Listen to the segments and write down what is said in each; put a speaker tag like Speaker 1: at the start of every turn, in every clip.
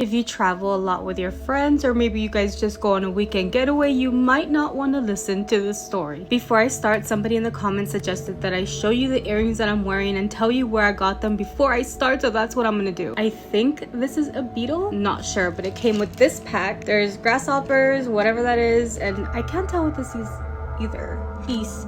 Speaker 1: If you travel a lot with your friends, or maybe you guys just go on a weekend getaway, you might not want to listen to this story. Before I start, somebody in the comments suggested that I show you the earrings that I'm wearing and tell you where I got them before I start, so that's what I'm gonna do. I think this is a beetle, not sure, but it came with this pack. There's grasshoppers, whatever that is, and I can't tell what this is either. These.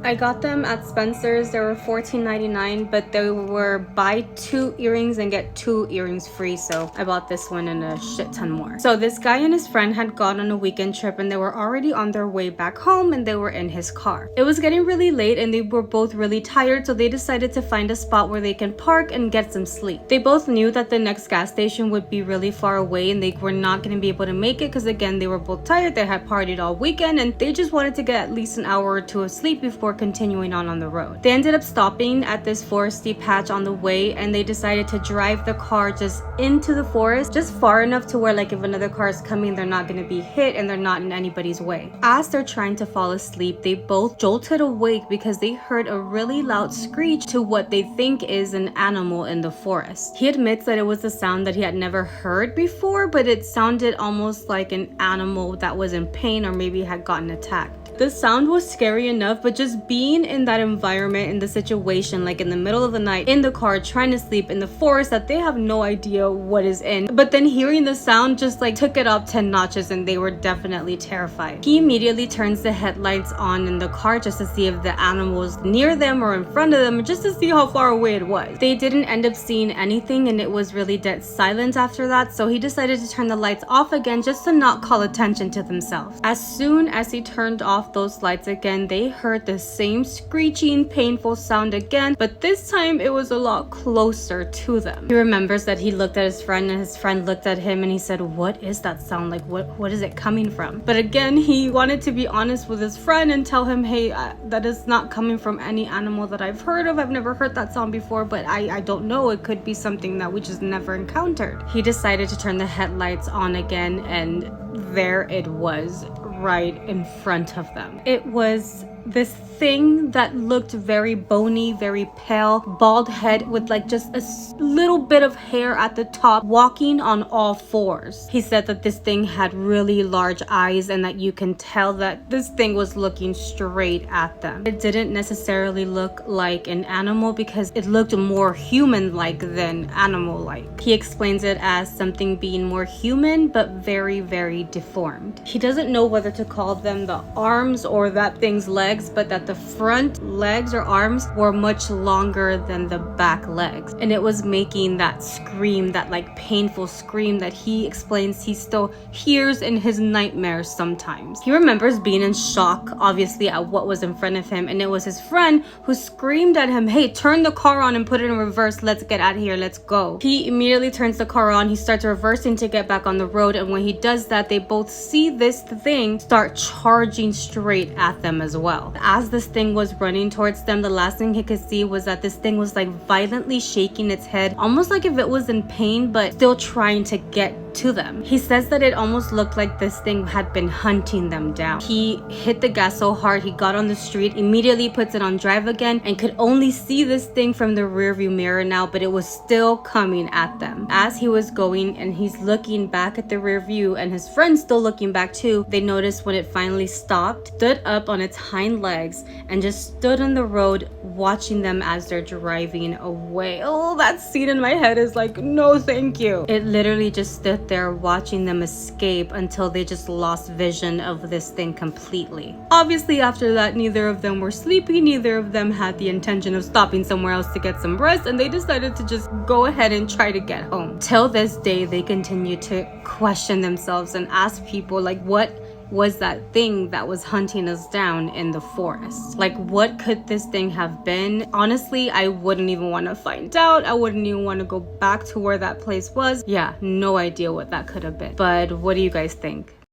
Speaker 1: I got them at Spencer's. They were $14.99, but they were buy 2 earrings and get 2 earrings free, so I bought this one and a shit ton more. So this guy and his friend had gone on a weekend trip and they were already on their way back home and they were in his car. It was getting really late and they were both really tired, so they decided to find a spot where they can park and get some sleep. They both knew that the next gas station would be really far away and they were not going to be able to make it because, again, they were both tired. They had partied all weekend and they just wanted to get at least an hour or two of sleep before continuing on the road. They ended up stopping at this foresty patch on the way and they decided to drive the car just into the forest, just far enough to where, like, if another car is coming, they're not going to be hit and they're not in anybody's way. As they're trying to fall asleep, they both jolted awake because they heard a really loud screech to what they think is an animal in the forest. He admits that it was a sound that he had never heard before, but it sounded almost like an animal that was in pain or maybe had gotten attacked. The sound was scary enough, but just being in that environment, in the situation, like in the middle of the night, in the car, trying to sleep in the forest that they have no idea what is in. But then hearing the sound just like took it up 10 notches and they were definitely terrified. He immediately turns the headlights on in the car just to see if the animal was near them or in front of them, just to see how far away it was. They didn't end up seeing anything and it was really dead silent after that, so he decided to turn the lights off again just to not call attention to themselves. As soon as he turned off those lights again, they heard the same screeching, painful sound again, but this time it was a lot closer to them. He remembers that he looked at his friend and his friend looked at him and he said, "What is that sound? Like, what is it coming from?" But again, he wanted to be honest with his friend and tell him, "Hey, that is not coming from any animal that I've heard of. I've never heard that sound before, but I don't know. It could be something that we just never encountered." He decided to turn the headlights on again, and there it was, right in front of them. It was this thing that looked very bony, very pale, bald head with like just a little bit of hair at the top, walking on all fours. He said that this thing had really large eyes and that you can tell that this thing was looking straight at them. It didn't necessarily look like an animal because it looked more human-like than animal-like. He explains it as something being more human but very, very deformed. He doesn't know whether to call them the arms or that thing's legs, but that the front legs or arms were much longer than the back legs, and it was making that scream, that like painful scream that he explains he still hears in his nightmares sometimes. He remembers being in shock, obviously, at what was in front of him, and it was his friend who screamed at him, "Hey, turn the car on and put it in reverse. Let's get out of here. Let's go." He immediately turns the car on. He starts reversing to get back on the road, and when he does that, they both see this thing start charging straight at them as well. As this thing was running towards them, the last thing he could see was that this thing was like violently shaking its head, almost like if it was in pain, but still trying to get to them. He says that it almost looked like this thing had been hunting them down. He hit the gas so hard, he got on the street, immediately puts it on drive again, and could only see this thing from the rearview mirror now, but it was still coming at them. As he was going and he's looking back at the rear view and his friend's still looking back too, they noticed when it finally stopped, stood up on its hind legs, and just stood on the road watching them as they're driving away. Oh, that scene in my head is like, no thank you. It literally just stood there watching them escape until they just lost vision of this thing completely. Obviously, after that, neither of them were sleepy, neither of them had the intention of stopping somewhere else to get some rest, and they decided to just go ahead and try to get home. Till this day, they continue to question themselves and ask people, like, what was that thing that was hunting us down in the forest? Like, what could this thing have been? Honestly, I wouldn't even want to find out. I wouldn't even want to go back to where that place was. Yeah, no idea what that could have been. But what do you guys think?